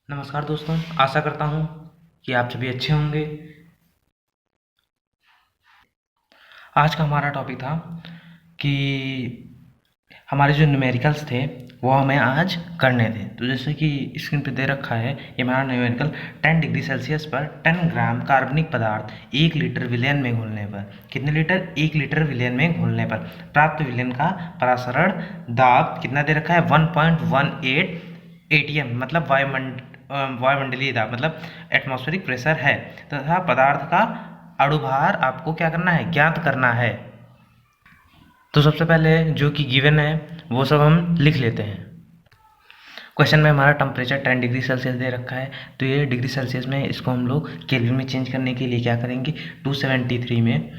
नमस्कार दोस्तों, आशा करता हूँ कि आप सभी अच्छे होंगे। आज का हमारा टॉपिक था कि हमारे जो न्यूमेरिकल्स थे वो हमें आज करने थे। तो जैसे कि स्क्रीन पे दे रखा है, ये हमारा न्यूमेरिकल 10 डिग्री सेल्सियस पर 10 ग्राम कार्बनिक पदार्थ 1 लीटर विलयन में घुलने पर, कितने लीटर? 1 लीटर विलयन में घुलने पर प्राप्त विलयन का परासरण दाब कितना दे रखा है? 1.18 एटीएम, मतलब वायुमंडलीय दाब, मतलब एटमॉस्फेरिक प्रेशर है तथा पदार्थ का अणुभार आपको क्या करना है? ज्ञात करना है। तो सबसे पहले जो कि गिवन है वो सब हम लिख लेते हैं। क्वेश्चन में हमारा टेम्परेचर 10 डिग्री सेल्सियस दे रखा है, तो ये डिग्री सेल्सियस में इसको हम लोग केल्विन में चेंज करने के लिए क्या करेंगे? 273 में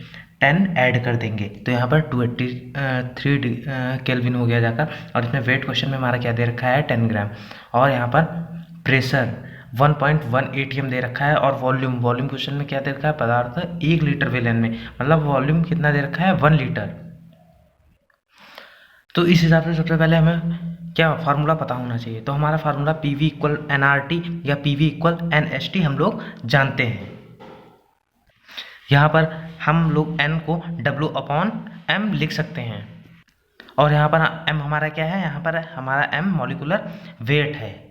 10 ऐड कर देंगे, तो यहाँ पर 283 केल्विन हो गया जाकर। और इसमें वेट क्वेश्चन में हमारा क्या दे रखा है? 10 ग्राम। और यहाँ पर प्रेशर 1.1 एटीएम दे रखा है। और वॉल्यूम क्वेश्चन में क्या दे रखा है? पदार्थ 1 लीटर विलयन में, मतलब वॉल्यूम कितना दे रखा है? 1 लीटर। तो इस हिसाब से सबसे पहले हमें क्या फार्मूला पता होना चाहिए। तो हमारा फार्मूला PV इक्वल NRT या PV इक्वल NST हम लोग जानते हैं। यहाँ पर हम लोग N को W/M लिख सकते हैं। और यहाँ पर M हमारा क्या है? यहाँ पर हमारा M मॉलिक्यूलर वेट है।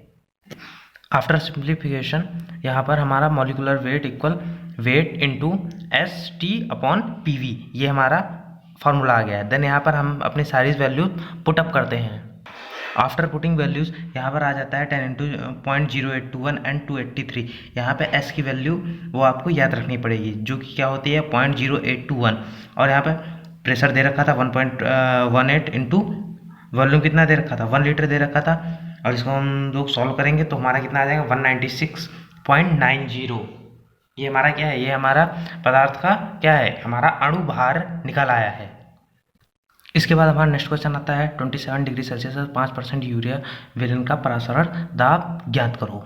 आफ्टर सिंप्लीफिकेशन यहाँ पर हमारा molecular weight equal weight into ST/PV, ये हमारा फार्मूला आ गया है। देन यहाँ पर हम अपनी सारी वैल्यू पुट अप करते हैं। आफ्टर पुटिंग वैल्यूज़ यहाँ पर आ जाता है 10 इंटू 0.0821 एंड 283। यहाँ पे S की वैल्यू वो आपको याद रखनी पड़ेगी, जो कि क्या होती है? 0.0821। और यहाँ पे प्रेशर दे रखा था 1.18 इंटू वॉल्यूम कितना दे रखा था? 1 लीटर दे रखा था। और इसको हम लोग सॉल्व करेंगे तो हमारा कितना आ जाएगा? 196.90। ये हमारा क्या है? ये हमारा पदार्थ का क्या है? हमारा अणु भार निकल आया है। इसके बाद हमारा नेक्स्ट क्वेश्चन आता है 27 डिग्री सेल्सियस पर 5% यूरिया विलयन का परासरण दाब ज्ञात करो।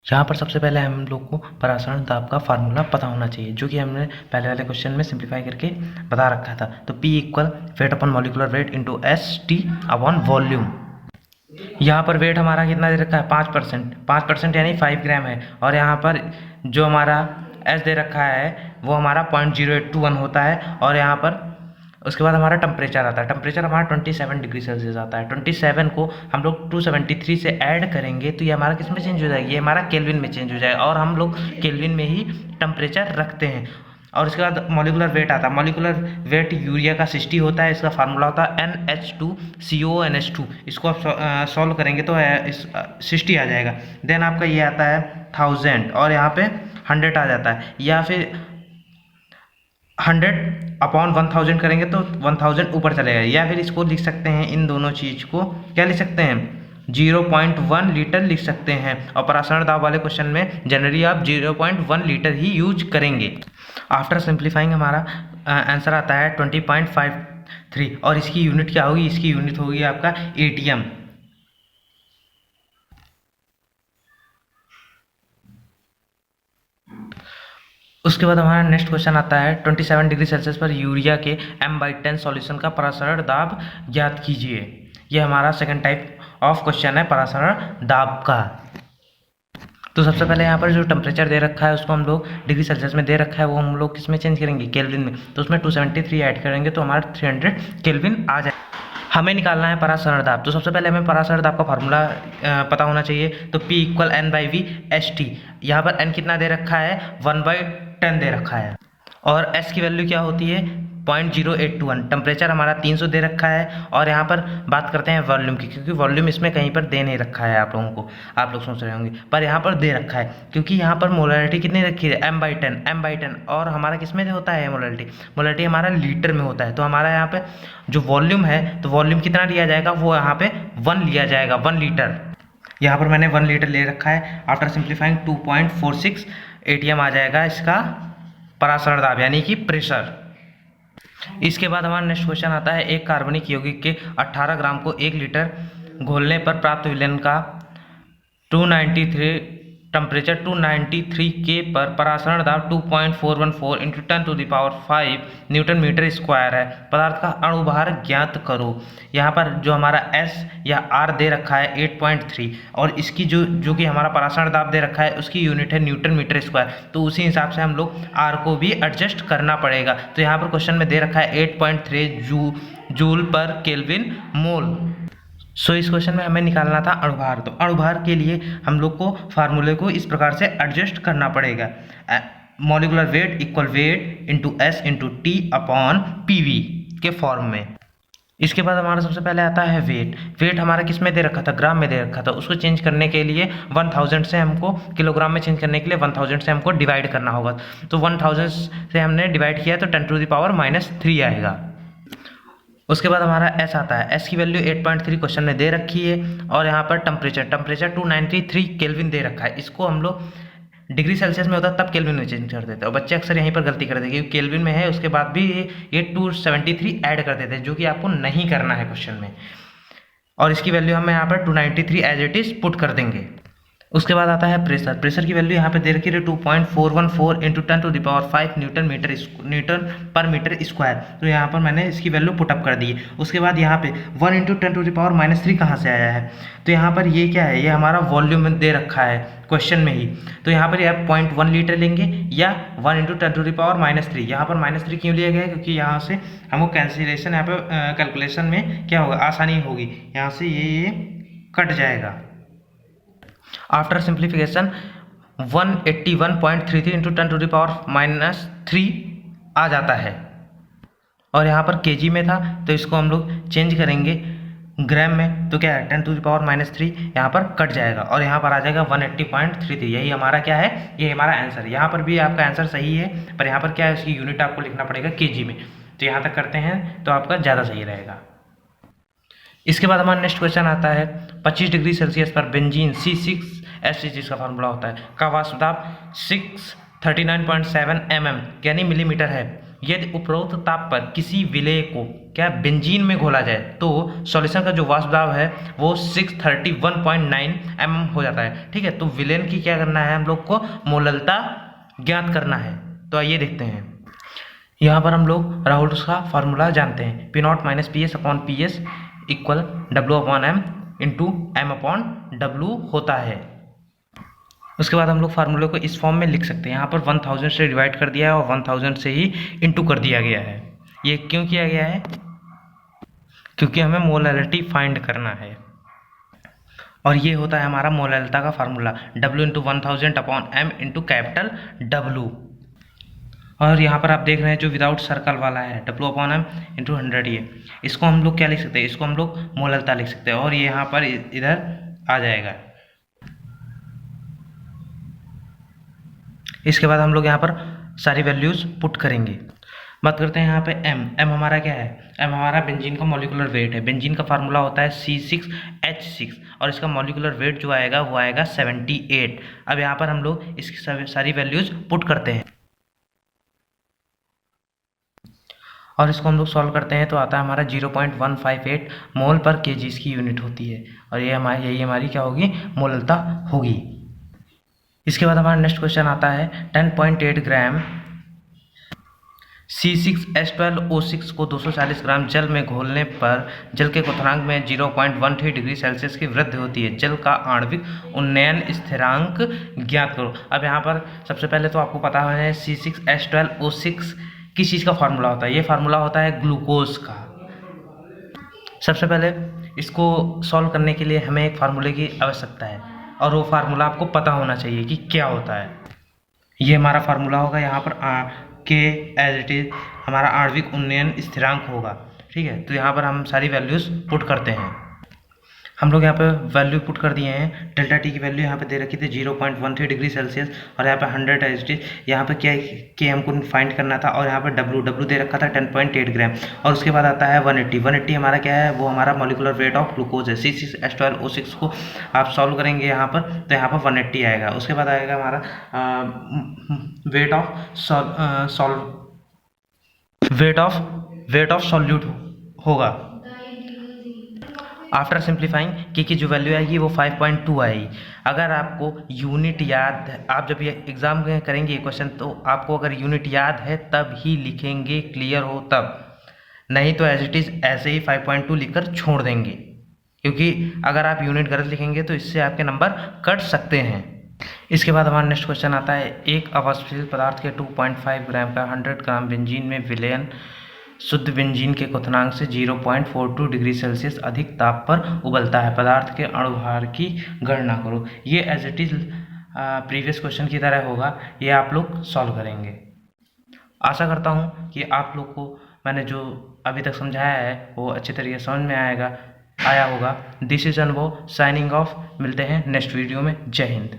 यहाँ पर सबसे पहले हम लोग को परासरण दाब का फार्मूला पता होना चाहिए, जो कि हमने पहले वाले क्वेश्चन में सिंप्लीफाई करके बता रखा था। तो P equal weight upon molecular weight into ST/वॉल्यूम। यहाँ पर वेट हमारा कितना दे रखा है? 5%। 5% यानी 5 ग्राम है। और यहाँ पर जो हमारा S दे रखा है वो हमारा 0.0821 होता है। और यहाँ पर उसके बाद हमारा टेम्परेचर आता है। टेम्परेचर हमारा 27 डिग्री सेल्सियस आता है। 27 को हम लोग 273 से ऐड करेंगे तो ये हमारा किस में चेंज हो जाएगी? ये हमारा केल्विन में चेंज हो जाएगा। और हम लोग केल्विन में ही टेम्परेचर रखते हैं। और उसके बाद मॉलिक्यूलर वेट आता है। मॉलिक्यूलर वेट यूरिया का 60 होता है। इसका फार्मूला होता है NH2CONH2। इसको आप सॉल्व करेंगे तो इस 60 आ जाएगा। देन आपका ये आता है 1000 और यहाँ पे 100 आ जाता है। या फिर 100/1000 करेंगे तो 1000 ऊपर चलेगा। या फिर इसको लिख सकते हैं, इन दोनों चीज़ को क्या लिख सकते हैं? 0.1 लीटर लिख सकते हैं। और परासरण दाब वाले क्वेश्चन में जनरली आप 0.1 लीटर ही यूज करेंगे। आफ्टर सिंप्लीफाइंग हमारा आंसर आता है 20.53। और इसकी यूनिट क्या होगी? इसकी यूनिट होगी आपका ATM। उसके बाद हमारा नेक्स्ट क्वेश्चन आता है 27 डिग्री सेल्सियस पर यूरिया के M/10 सॉल्यूशन का परासरण दाब ज्ञात कीजिए। ये हमारा सेकंड टाइप ऑफ क्वेश्चन है परासरण दाब का। तो सबसे पहले यहाँ पर जो टेम्परेचर दे रखा है उसको हम लोग डिग्री सेल्सियस में दे रखा है, वो हम लोग किस में चेंज करेंगे? केल्विन में। तो उसमें 273 ऐड करेंगे तो हमारा 300 केल्विन आ जाए। हमें निकालना है परासरण दाब। तो सबसे पहले हमें परासरण दाब का फार्मूला पता होना चाहिए। तो P इक्वल N/V ST। यहाँ पर N कितना दे रखा है? 1/10 दे रखा है। और S की वैल्यू क्या होती है? 0.0821। टेम्परेचर हमारा 300 दे रखा है। और यहाँ पर बात करते हैं वॉल्यूम की, क्योंकि वॉल्यूम इसमें कहीं पर दे नहीं रखा है आप लोगों को। आप लोग सोच रहे होंगे पर यहाँ पर दे रखा है, क्योंकि यहाँ पर मोलरिटी कितनी रखी है? M/10। और हमारा किस में होता है मोलरिटी हमारा लीटर में होता है। तो हमारा यहाँ पे जो वॉल्यूम है, तो वॉल्यूम कितना लिया जाएगा? वो यहाँ पे 1 लिया जाएगा, 1 लीटर। यहाँ पर मैंने 1 लीटर ले रखा है। आफ्टर सिंप्लीफाइंग 2.46 ATM आ जाएगा इसका परासरण दाब, यानी कि प्रेशर। इसके बाद हमारा नेक्स्ट क्वेश्चन आता है एक कार्बनिक यौगिक के 18 ग्राम को 1 लीटर घोलने पर प्राप्त विलयन का 293 टेम्परेचर 293 के पर परासरण दाब 2.414 इंटू 10⁵ न्यूटन मीटर स्क्वायर है। पदार्थ का अणुभार ज्ञात करो। यहाँ पर जो हमारा S या R दे रखा है 8.3 और इसकी जो कि हमारा परासरण दाब दे रखा है उसकी यूनिट है न्यूटन मीटर स्क्वायर, तो उसी हिसाब से हम लोग R को भी एडजस्ट करना पड़ेगा। तो यहाँ पर क्वेश्चन में दे रखा है 8.3 जूल पर केल्विन मोल। सो इस क्वेश्चन में हमें निकालना था अणुभार। तो अणुभार के लिए हम लोग को फार्मूले को इस प्रकार से एडजस्ट करना पड़ेगा। Molecular weight equal weight into S into T upon PV के फॉर्म में। इसके बाद हमारा सबसे पहले आता है वेट। वेट हमारा किस में दे रखा था, ग्राम में दे रखा था। उसको चेंज करने के लिए 1000 से हमको किलोग्राम में चेंज करने के लिए 1000 से हमको डिवाइड करना होगा। तो 1000 से हमने डिवाइड किया तो 10⁻³ आएगा। उसके बाद हमारा S आता है। S की वैल्यू 8.3 क्वेश्चन में दे रखी है और यहाँ पर टेम्परेचर 293 केल्विन दे रखा है। इसको हम लोग डिग्री सेल्सियस में होता तब केल्विन में चेंज कर देते हैं और बच्चे अक्सर यहीं पर गलती करते हैं क्योंकि केल्विन में है उसके बाद भी ये 273 ऐड कर देते हैं, जो कि आपको नहीं करना है क्वेश्चन में। और इसकी वैल्यू हम यहाँ पर 293 एज इट इज पुट कर देंगे। उसके बाद आता है प्रेशर। प्रेशर की वैल्यू यहाँ पे दे रखी है 2.414 इंटू 10⁵ न्यूटन पर मीटर स्क्वायर। तो यहाँ पर मैंने इसकी वैल्यू पुटअप कर दी है। उसके बाद यहाँ पे 1 इंटू 10⁻³ कहाँ से आया है, तो यहाँ पर ये क्या है, ये हमारा वॉल्यूम दे रखा है क्वेश्चन में ही। तो यहाँ पर आप 0.1 लीटर लेंगे या 1 इंटू 10⁻³ यहाँ पर -3 क्यों लिया गया है, क्योंकि यहाँ से हमको कैंसिलेशन यहाँ पे कैलकुलेशन में क्या होगा, आसानी होगी। यहाँ से ये कट जाएगा। आफ्टर सिंप्लीफिकेशन 181.33 इंटू 10⁻³ आ जाता है और यहाँ पर केजी में था तो इसको हम लोग चेंज करेंगे ग्राम में, तो क्या है 10⁻³ यहाँ पर कट जाएगा और यहाँ पर आ जाएगा 180.33। यही हमारा क्या है, ये हमारा आंसर है। यहाँ पर भी आपका आंसर सही है पर यहाँ पर क्या है, इसकी यूनिट आपको लिखना पड़ेगा केजी में। तो यहाँ तक करते हैं तो आपका ज़्यादा सही रहेगा। इसके बाद हमारा नेक्स्ट क्वेश्चन आता है 25 डिग्री सेल्सियस पर बेंजीन C6H6 जिसका फार्मूला होता है का वाष्प दाब 639.7 mm यानी मिलीमीटर है। यदि उपरोक्त ताप पर किसी विलेय को क्या बेंजीन में घोला जाए तो सॉल्यूशन का जो वाष्प दाब है वो 631.9 mm हो जाता है। ठीक है, तो विलेन की क्या करना है, हम लोग को मोललता ज्ञात करना है। तो आइए देखते हैं। यहाँ पर हम लोग राहुल्स का फार्मूला जानते हैं, P0 - PS upon PS equal W/M into M/W होता है। उसके बाद हम लोग फार्मूले को इस फॉर्म में लिख सकते हैं। यहाँ पर 1000 से डिवाइड कर दिया है और 1000 से ही इंटू कर दिया गया है। ये क्यों किया गया है, क्योंकि हमें मोलैलिटी फाइंड करना है और ये होता है हमारा मोलैलिटी का formula W into 1000 upon M into capital W। और यहाँ पर आप देख रहे हैं जो विदाउट सर्कल वाला है W/M इंटू 100, ये इसको हम लोग क्या लिख सकते हैं, इसको हम लोग मोललता लिख सकते हैं और ये यहाँ पर इधर आ जाएगा। इसके बाद हम लोग यहाँ पर सारी वैल्यूज पुट करेंगे। बात करते हैं यहाँ पे M हमारा क्या है, M हमारा बेंजीन का मॉलिक्यूलर वेट है। बेंजीन का फार्मूला होता है C6H6 और इसका मॉलिक्यूलर वेट जो आएगा वो आएगा 78। अब यहाँ पर हम लोग इसकी सारी वैल्यूज पुट करते हैं और इसको हम लोग सॉल्व करते हैं तो आता है हमारा 0.158 मोल पर केजी इसकी यूनिट होती है और ये यही हमारी क्या होगी, मोललता होगी। इसके बाद हमारा नेक्स्ट क्वेश्चन आता है 10.8 ग्राम C6H12O6 को 240 ग्राम जल में घोलने पर जल के क्वथनांक में 0.13 डिग्री सेल्सियस की वृद्धि होती है। जल का आणविक उन्नयन स्थिरांक ज्ञात करो। अब यहाँ पर सबसे पहले तो आपको पता है C6H12O6 किस चीज़ का फार्मूला होता है, ये फार्मूला होता है ग्लूकोज का। सबसे पहले इसको सॉल्व करने के लिए हमें एक फार्मूले की आवश्यकता है और वो फार्मूला आपको पता होना चाहिए कि क्या होता है। ये हमारा फार्मूला होगा, यहाँ पर के एज इट इज हमारा आणविक उन्नयन स्थिरांक होगा। ठीक है, तो यहाँ पर हम सारी वैल्यूज पुट करते हैं। हम लोग यहाँ पे वैल्यू पुट कर दिए हैं। डेल्टा टी की वैल्यू यहाँ पे दे रखी थी 0.13 डिग्री सेल्सियस और यहाँ पे 100 एज इट इज। यहाँ पे क्या के हमको फाइंड करना था और यहाँ पे W दे रखा था 10.8 ग्राम और उसके बाद आता है 180 हमारा क्या है, वो हमारा मॉलिक्यूलर वेट ऑफ ग्लूकोज है। C6H12O6 को आप सॉल्व करेंगे यहाँ पर तो यहाँ पर 180 आएगा। उसके बाद आएगा हमारा वेट ऑफ सॉल्यूट होगा आफ्टर सिंप्लीफाइंग के की जो वैल्यू आएगी वो 5.2 आएगी। अगर आपको यूनिट याद है, आप जब ये एग्ज़ाम में करेंगे ये क्वेश्चन, तो आपको अगर यूनिट याद है तब ही लिखेंगे, क्लियर हो तब, नहीं तो एज इट इज़ ऐसे ही 5.2 लिखकर छोड़ देंगे, क्योंकि अगर आप यूनिट गलत लिखेंगे तो इससे आपके नंबर कट सकते हैं। इसके बाद हमारा नेक्स्ट क्वेश्चन आता है, एक अवाष्पशील पदार्थ के 2.5 ग्राम का 100 ग्राम बेंजीन में विलयन शुद्ध बेंजीन के क्वथनांक से 0.42 डिग्री सेल्सियस अधिक ताप पर उबलता है, पदार्थ के अणुभार की गणना करो। ये as it is previous question की तरह होगा, ये आप लोग सॉल्व करेंगे। आशा करता हूँ कि आप लोग को मैंने जो अभी तक समझाया है वो अच्छी तरीके से समझ में आया होगा। दिस इज अनुभव साइनिंग ऑफ। मिलते हैं नेक्स्ट वीडियो में। जय हिंद।